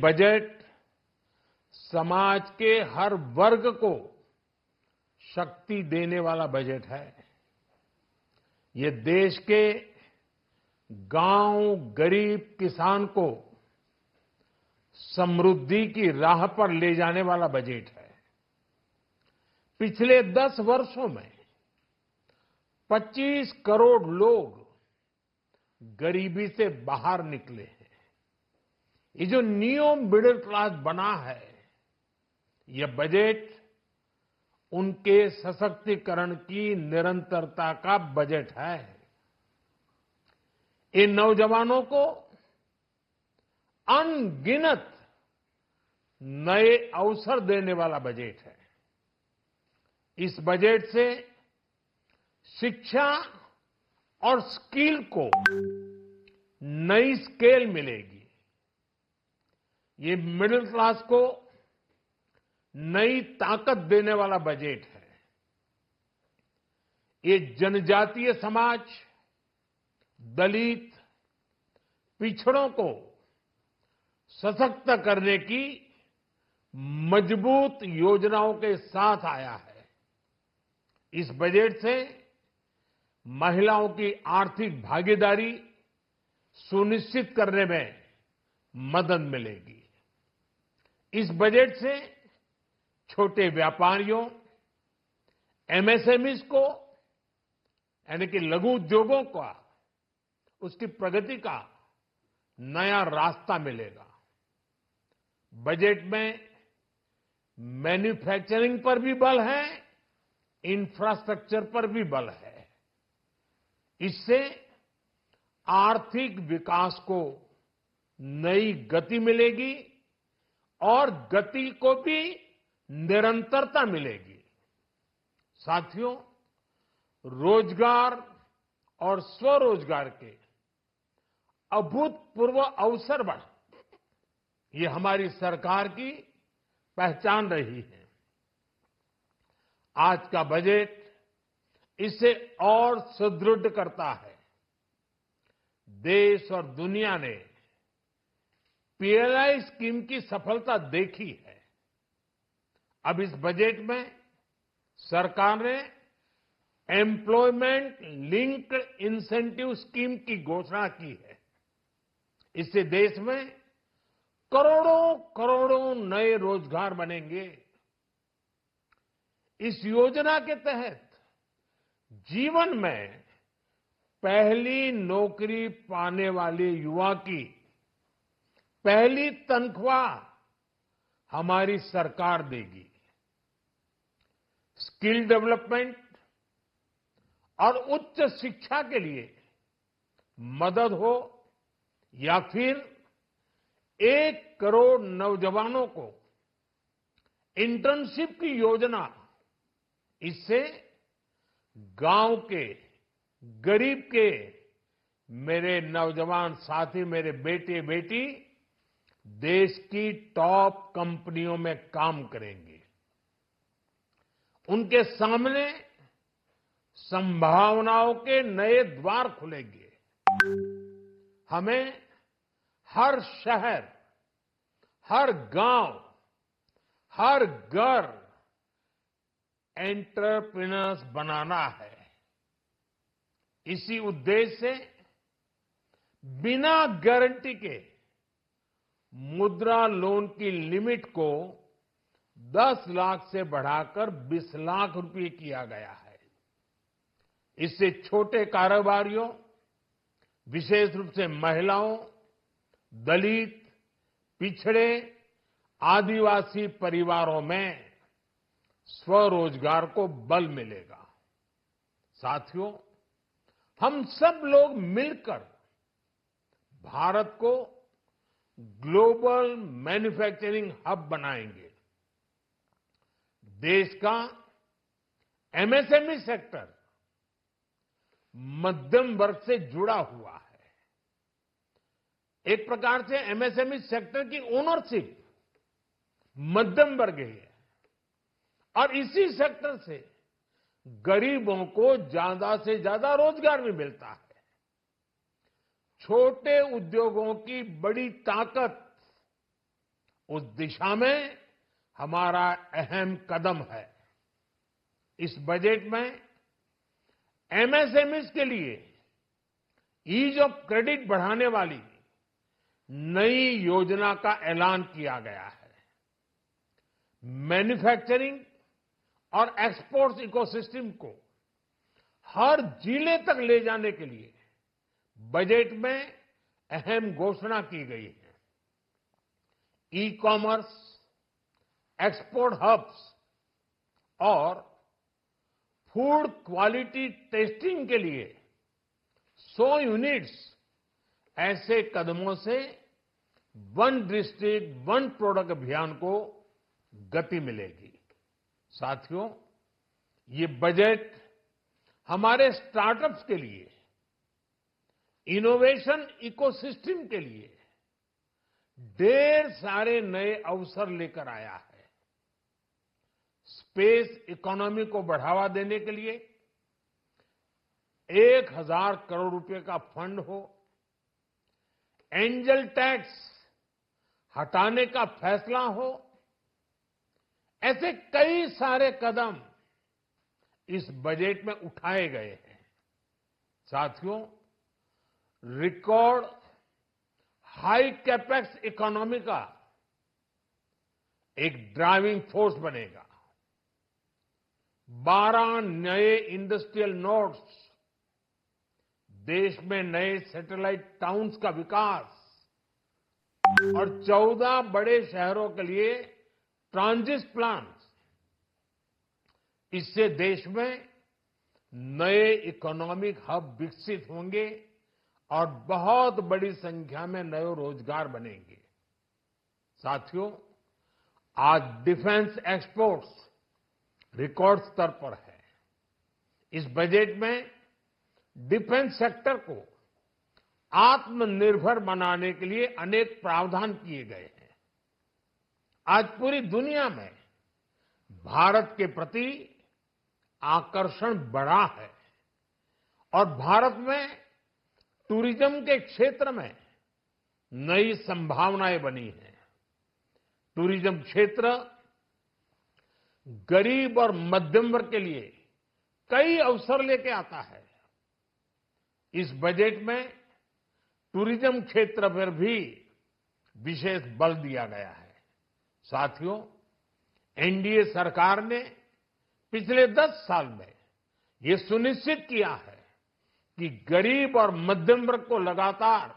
Budget समाज के हर वर्ग को शक्ति देने वाला बजट है। ये देश के गांव, गरीब किसान को समृद्धि की राह पर ले जाने वाला बजट है। पिछले 10 वर्षों में 25 करोड़ लोग गरीबी से बाहर निकले हैं। ये जो न्यू मिडिल क्लास बना है, यह बजट उनके सशक्तिकरण की निरंतरता का बजट है। इन नौजवानों को अनगिनत नए अवसर देने वाला बजट है। इस बजट से शिक्षा और स्किल को नई स्केल मिलेगी। ये मिडिल क्लास को नई ताकत देने वाला बजट है। ये जनजातीय समाज, दलित, पिछड़ों को सशक्त करने की मजबूत योजनाओं के साथ आया है। इस बजट से महिलाओं की आर्थिक भागीदारी सुनिश्चित करने में मदद मिलेगी। इस बजट से छोटे व्यापारियों, एमएसएमईज को, यानी कि लघु उद्योगों का, उसकी प्रगति का नया रास्ता मिलेगा। बजट में मैन्युफैक्चरिंग पर भी बल है, इंफ्रास्ट्रक्चर पर भी बल है। इससे आर्थिक विकास को नई गति मिलेगी और गति को भी निरंतरता मिलेगी। साथियों, रोजगार और स्वरोजगार के अभूतपूर्व अवसर बढ़, ये हमारी सरकार की पहचान रही है। आज का बजट इसे और सुदृढ़ करता है। देश और दुनिया ने पीएलआई स्कीम की सफलता देखी है। अब इस बजट में सरकार ने एम्प्लॉयमेंट लिंक्ड इंसेंटिव स्कीम की घोषणा की है। इससे देश में करोड़ों करोड़ों नए रोजगार बनेंगे। इस योजना के तहत जीवन में पहली नौकरी पाने वाले युवा की पहली तनख्वाह हमारी सरकार देगी। स्किल डेवलपमेंट और उच्च शिक्षा के लिए मदद हो या फिर 1 करोड़ नौजवानों को इंटर्नशिप की योजना, इससे गांव के, गरीब के मेरे नौजवान साथी, मेरे बेटे बेटी देश की टॉप कंपनियों में काम करेंगे। उनके सामने संभावनाओं के नए द्वार खुलेंगे। हमें हर शहर, हर गांव, हर घर एंटरप्रेन्योर्स बनाना है। इसी उद्देश्य से बिना गारंटी के मुद्रा लोन की लिमिट को 10 लाख से बढ़ाकर 20 लाख रुपए किया गया है। इससे छोटे कारोबारियों, विशेष रूप से महिलाओं, दलित, पिछड़े, आदिवासी परिवारों में स्वरोजगार को बल मिलेगा। साथियों, हम सब लोग मिलकर भारत को ग्लोबल मैन्युफैक्चरिंग हब बनाएंगे। देश का एमएसएमई सेक्टर मध्यम वर्ग से जुड़ा हुआ है। एक प्रकार से एमएसएमई सेक्टर की ओनरशिप मध्यम वर्ग ही है और इसी सेक्टर से गरीबों को ज्यादा से ज्यादा रोजगार भी मिलता है। छोटे उद्योगों की बड़ी ताकत उस दिशा में हमारा अहम कदम है। इस बजट में एमएसएमईज के लिए ईज ऑफ क्रेडिट बढ़ाने वाली नई योजना का ऐलान किया गया है। मैन्युफैक्चरिंग और एक्सपोर्ट्स इकोसिस्टम को हर जिले तक ले जाने के लिए बजट में अहम घोषणा की गई है। ई कॉमर्स, एक्सपोर्ट हब्स और फूड क्वालिटी टेस्टिंग के लिए 100 यूनिट्स, ऐसे कदमों से वन डिस्ट्रिक्ट वन प्रोडक्ट अभियान को गति मिलेगी। साथियों, ये बजट हमारे स्टार्टअप्स के लिए, इनोवेशन इकोसिस्टम के लिए ढेर सारे नए अवसर लेकर आया है। स्पेस इकोनॉमी को बढ़ावा देने के लिए 1,000 करोड़ रुपए का फंड हो, एंजल टैक्स हटाने का फैसला हो, ऐसे कई सारे कदम इस बजट में उठाए गए हैं। साथियों, रिकॉर्ड हाई कैपेक्स इकोनॉमी का एक ड्राइविंग फोर्स बनेगा। 12 नए इंडस्ट्रियल नोड्स, देश में नए सैटेलाइट टाउन्स का विकास और 14 बड़े शहरों के लिए ट्रांजिट प्लान, इससे देश में नए इकोनॉमिक हब विकसित होंगे और बहुत बड़ी संख्या में नए रोजगार बनेंगे। साथियों, आज डिफेंस एक्सपोर्ट्स रिकॉर्ड स्तर पर है। इस बजट में डिफेंस सेक्टर को आत्मनिर्भर बनाने के लिए अनेक प्रावधान किए गए हैं। आज पूरी दुनिया में भारत के प्रति आकर्षण बढ़ा है और भारत में टूरिज्म के क्षेत्र में नई संभावनाएं बनी हैं। टूरिज्म क्षेत्र गरीब और मध्यम वर्ग के लिए कई अवसर लेके आता है। इस बजट में टूरिज्म क्षेत्र पर भी विशेष बल दिया गया है। साथियों, एनडीए सरकार ने पिछले 10 साल में ये सुनिश्चित किया है कि गरीब और मध्यम वर्ग को लगातार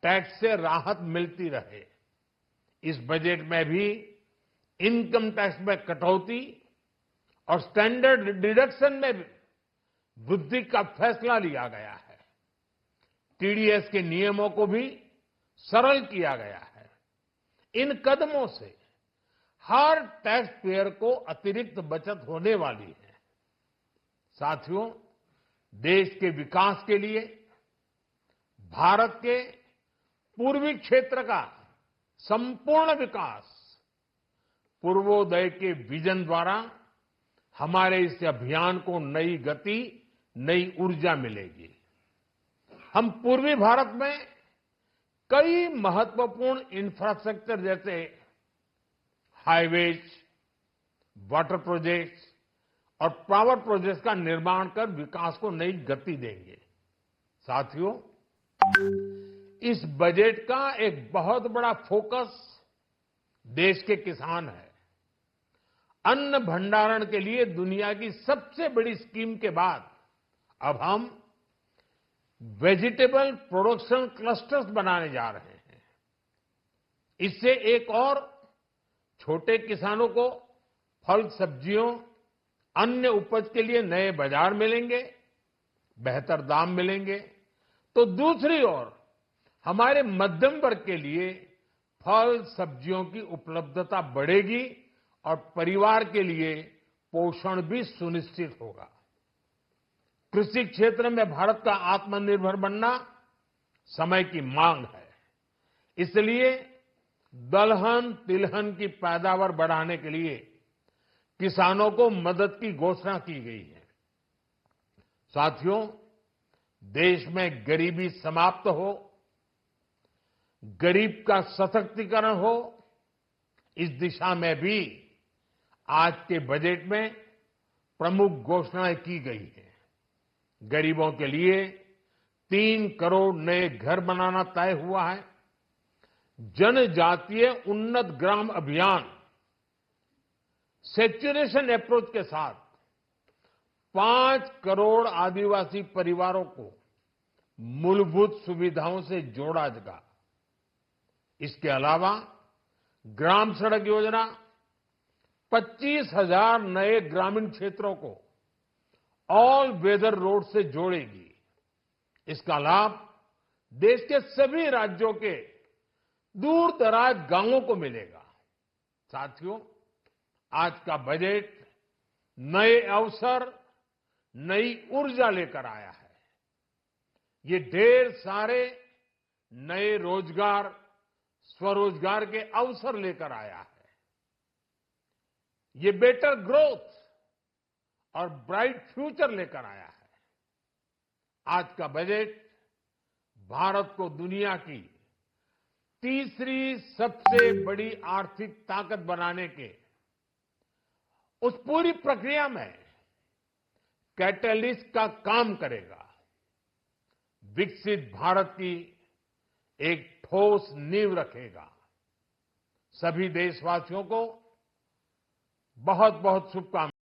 टैक्स से राहत मिलती रहे। इस बजट में भी इनकम टैक्स में कटौती और स्टैंडर्ड डिडक्शन में वृद्धि का फैसला लिया गया है। टीडीएस के नियमों को भी सरल किया गया है। इन कदमों से हर टैक्स पेयर को अतिरिक्त बचत होने वाली है। साथियों, देश के विकास के लिए भारत के पूर्वी क्षेत्र का संपूर्ण विकास पूर्वोदय के विजन द्वारा हमारे इस अभियान को नई गति, नई ऊर्जा मिलेगी। हम पूर्वी भारत में कई महत्वपूर्ण इंफ्रास्ट्रक्चर जैसे हाईवेज, वाटर प्रोजेक्ट्स और पावर प्रोजेक्ट्स का निर्माण कर विकास को नई गति देंगे। साथियों, इस बजट का एक बहुत बड़ा फोकस देश के किसान है। अन्न भंडारण के लिए दुनिया की सबसे बड़ी स्कीम के बाद अब हम वेजिटेबल प्रोडक्शन क्लस्टर्स बनाने जा रहे हैं। इससे एक और छोटे किसानों को फल, सब्जियों, अन्य उपज के लिए नए बाजार मिलेंगे, बेहतर दाम मिलेंगे। तो दूसरी ओर हमारे मध्यम वर्ग के लिए फल, सब्जियों की उपलब्धता बढ़ेगी और परिवार के लिए पोषण भी सुनिश्चित होगा। कृषि क्षेत्र में भारत का आत्मनिर्भर बनना समय की मांग है। इसलिए दलहन, तिलहन की पैदावार बढ़ाने के लिए किसानों को मदद की घोषणा की गई है। साथियों, देश में गरीबी समाप्त हो, गरीब का सशक्तिकरण हो, इस दिशा में भी आज के बजट में प्रमुख घोषणाएं की गई हैं। गरीबों के लिए 3 करोड़ नए घर बनाना तय हुआ है। जनजातीय उन्नत ग्राम अभियान सैचुरेशन अप्रोच के साथ 5 करोड़ आदिवासी परिवारों को मूलभूत सुविधाओं से जोड़ा जाएगा। इसके अलावा ग्राम सड़क योजना 25,000 नए ग्रामीण क्षेत्रों को ऑल वेदर रोड से जोड़ेगी। इसका लाभ देश के सभी राज्यों के दूर दराज गांवों को मिलेगा। साथियों, आज का बजट नए अवसर, नई ऊर्जा लेकर आया है। ये ढेर सारे नए रोजगार, स्वरोजगार के अवसर लेकर आया है। ये बेटर ग्रोथ और ब्राइट फ्यूचर लेकर आया है। आज का बजट भारत को दुनिया की तीसरी सबसे बड़ी आर्थिक ताकत बनाने के उस पूरी प्रक्रिया में कैटलिस्ट का काम करेगा। विकसित भारत की एक ठोस नींव रखेगा। सभी देशवासियों को बहुत बहुत शुभकामनाएं।